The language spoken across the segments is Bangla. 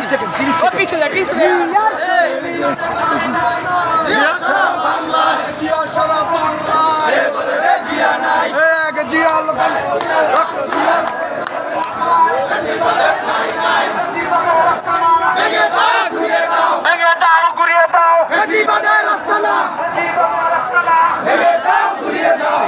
সেকেন্ড 30 সেকেন্ড পিছে যা জিয়া সারা বাংলায় জিয়া নাই জিয়া ভেঙে দাও ঘুরিয়ে দাও ফ্যাসিবাদের আস্তানা ভেঙে দাও ঘুরিয়ে দাও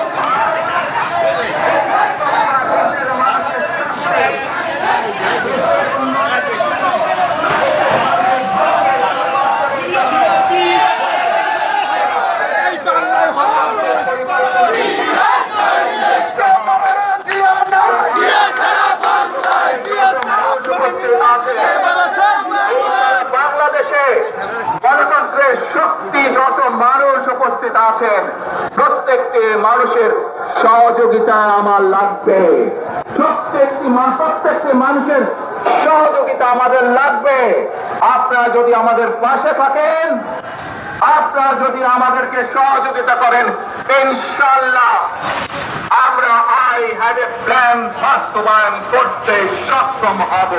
বাংলাদেশে গণতন্ত্রের শক্তি যত মানুষ উপস্থিত আছেন প্রত্যেকটি মানুষের সহযোগিতা আমার লাগবে। প্রত্যেকটি মানুষের সহযোগিতা আমাদের লাগবে। আপনারা যদি আমাদের পাশে থাকেন, আপনারা যদি আমাদেরকে সহযোগিতা করেন, ইনশাআল্লাহ আমরা আই হ্যাভ এ প্ল্যান বাস্তবায়ন করতে সক্ষম হব।